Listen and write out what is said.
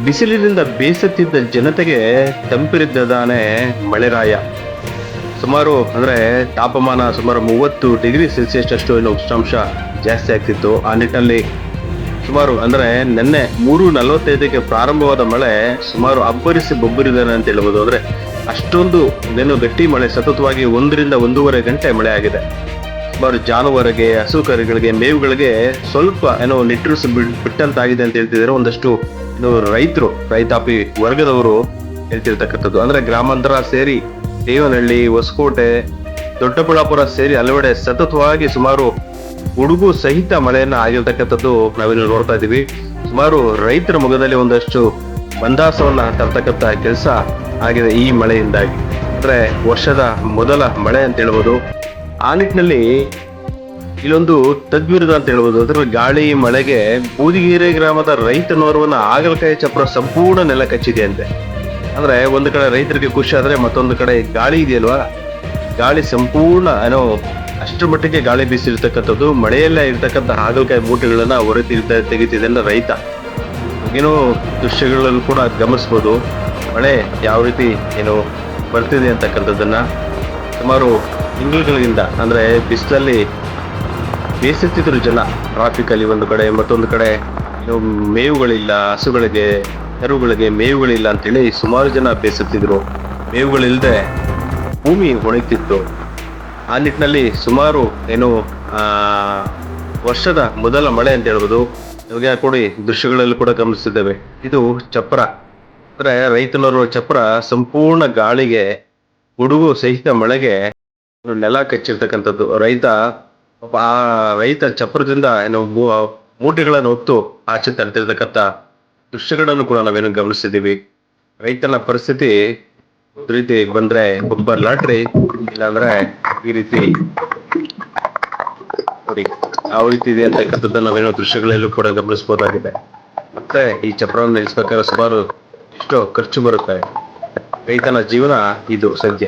ಬಿಸಿಲಿನಿಂದ ಬೇಸತ್ತಿದ್ದ ಜನತೆಗೆ ತಂಪಿರಿದ್ದಾನೆ ಮಳೆರಾಯ. ಸುಮಾರು ಅಂದ್ರೆ ತಾಪಮಾನ ಸುಮಾರು 30 ಡಿಗ್ರಿ ಸೆಲ್ಸಿಯಸ್ ಅಷ್ಟು ಏನು ಉಷ್ಣಾಂಶ ಜಾಸ್ತಿ ಆಗ್ತಿತ್ತು. ಆ ನಿಟ್ಟಿನಲ್ಲಿ ಸುಮಾರು ಅಂದ್ರೆ ನಿನ್ನೆ 3:45ಕ್ಕೆ ಪ್ರಾರಂಭವಾದ ಮಳೆ ಸುಮಾರು ಅಬ್ಬರಿಸಿ ಬೊಬ್ಬರಿದಾನೆ ಅಂತ ಹೇಳ್ಬೋದು. ಅಂದ್ರೆ ಅಷ್ಟೊಂದು ಏನು ಗಟ್ಟಿ ಮಳೆ, ಸತತವಾಗಿ 1 ರಿಂದ 1.5 ಗಂಟೆ ಮಳೆ ಆಗಿದೆ. ಸುಮಾರು ಜಾನುವಾರಿಗೆ, ಹಸು ಕರುಗಳಿಗೆ, ಮೇವುಗಳಿಗೆ ಸ್ವಲ್ಪ ಏನೋ ನಿಟ್ಟುರಿಸಿ ಬಿಟ್ಟಂತಾಗಿದೆ ಅಂತ ಹೇಳ್ತಿದ್ದಾರೆ ಒಂದಷ್ಟು ರೈತರು, ರೈತಾಪಿ ವರ್ಗದವರು ಹೇಳ್ತಿರ್ತಕ್ಕಂಥದ್ದು. ಅಂದ್ರೆ ಗ್ರಾಮಾಂತರ ಸೇರಿ ದೇವನಹಳ್ಳಿ, ಹೊಸಕೋಟೆ, ದೊಡ್ಡಬಳ್ಳಾಪುರ ಸೇರಿ ಹಲವೆಡೆ ಸತತವಾಗಿ ಸುಮಾರು ಗುಡುಗು ಸಹಿತ ಮಳೆಯನ್ನ ಆಗಿರ್ತಕ್ಕಂಥದ್ದು ನಾವಿನ್ನು ನೋಡ್ತಾ ಇದೀವಿ. ಸುಮಾರು ರೈತರ ಮುಖದಲ್ಲಿ ಒಂದಷ್ಟು ಮಂದಾಸವನ್ನ ತರ್ತಕ್ಕಂಥ ಕೆಲಸ ಆಗಿದೆ ಈ ಮಳೆಯಿಂದಾಗಿ. ಅಂದ್ರೆ ವರ್ಷದ ಮೊದಲ ಮಳೆ ಅಂತ ಹೇಳ್ಬೋದು. ಆ ನಿಟ್ಟಿನಲ್ಲಿ ಇಲ್ಲೊಂದು ತದ್ವಿರುದ್ಧ ಅಂತ ಹೇಳ್ಬೋದು. ಅಂದ್ರೆ ಗಾಳಿ ಮಳೆಗೆ ಬೂದಿಗೆರೆ ಗ್ರಾಮದ ರೈತನೋರ್ವನ ಹಾಗಲಕಾಯಿ ಚಪ್ರ ಸಂಪೂರ್ಣ ನೆಲ ಕಚ್ಚಿದೆ ಅಂತೆ. ಅಂದ್ರೆ ಒಂದು ಕಡೆ ರೈತರಿಗೆ ಖುಷಿ ಆದ್ರೆ ಮತ್ತೊಂದು ಕಡೆ ಗಾಳಿ ಇದೆಯಲ್ವಾ, ಗಾಳಿ ಸಂಪೂರ್ಣ ಏನೋ ಅಷ್ಟರ ಮಟ್ಟಿಗೆ ಗಾಳಿ ಬೀಸಿರ್ತಕ್ಕಂಥದ್ದು. ಮಳೆಯಲ್ಲೇ ಇರ್ತಕ್ಕಂಥ ಹಾಗಲಕಾಯಿ ಮೂಟೆಗಳನ್ನ ತೆಗಿತಿದೆ ರೈತ. ಏನೋ ದೃಶ್ಯಗಳಲ್ಲಿ ಕೂಡ ಗಮನಿಸ್ಬೋದು ಮಳೆ ಯಾವ ರೀತಿ ಏನು ಬರ್ತಿದೆ ಅಂತಕ್ಕಂಥದ್ದನ್ನ. ಸುಮಾರು ತಿಂಗಳುಗಳಿಂದ ಅಂದ್ರೆ ಬಿಸಿಲಲ್ಲಿ ಬೇಸತ್ತಿದ್ರು ಜನ. ಟ್ರಾಫಿಕ್ ಅಲ್ಲಿ ಒಂದು ಕಡೆ, ಮತ್ತೊಂದು ಕಡೆ ಮೇವುಗಳಿಲ್ಲ, ಹಸುಗಳಿಗೆ ಕರುಗಳಿಗೆ ಮೇವುಗಳಿಲ್ಲ ಅಂತೇಳಿ ಸುಮಾರು ಜನ ಬೇಸತ್ತಿದ್ರು. ಮೇವುಗಳಿಲ್ಲದೆ ಭೂಮಿ ಒಣಗ್ತಿತ್ತು. ಆ ನಿಟ್ಟಿನಲ್ಲಿ ಸುಮಾರು ಏನು ವರ್ಷದ ಮೊದಲ ಮಳೆ ಅಂತ ಹೇಳ್ಬೋದು. ಇವಾಗ ಕೊಡಿ ದೃಶ್ಯಗಳಲ್ಲಿ ಕೂಡ ಗಮನಿಸಿದ್ದೇವೆ. ಇದು ಚಪ್ರ ಅಂದ್ರೆ ರೈತನವರು ಚಪ್ರ ಸಂಪೂರ್ಣ ಗಾಳಿಗೆ, ಗುಡುಗು ಸಹಿತ ಮಳೆಗೆ ನೆಲ ಕಚ್ಚಿರ್ತಕ್ಕಂಥದ್ದು. ಆ ರೈತ ಚಪ್ರದಿಂದ ಏನು ಮೂಟೆಗಳನ್ನು ಹೊತ್ತು ಆಚೆ ತರ್ತಿರ್ತಕ್ಕಂಥ ದೃಶ್ಯಗಳನ್ನು ಕೂಡ ನಾವೇನು ಗಮನಿಸಿದ್ದೀವಿ. ರೈತನ ಪರಿಸ್ಥಿತಿ ರೀತಿ ಬಂದ್ರೆ ಒಬ್ಬ ಲಾಟ್ರಿ, ಇಲ್ಲಾಂದ್ರೆ ಈ ರೀತಿ ನೋಡಿ ಯಾವ ರೀತಿ ಇದೆ ಅಂತಕ್ಕಂಥದ್ದನ್ನ ನಾವೇನೋ ದೃಶ್ಯಗಳಲ್ಲೂ ಕೂಡ ಗಮನಿಸಬಹುದಾಗಿದೆ. ಮತ್ತೆ ಈ ಚಪ್ರವನ್ನು ನಿಲ್ಲಿಸ್ಬೇಕಾದ್ರೆ ಸುಮಾರು ಎಷ್ಟೋ ಖರ್ಚು ಬರುತ್ತೆ. ರೈತನ ಜೀವನ ಇದು ಸದ್ಯ.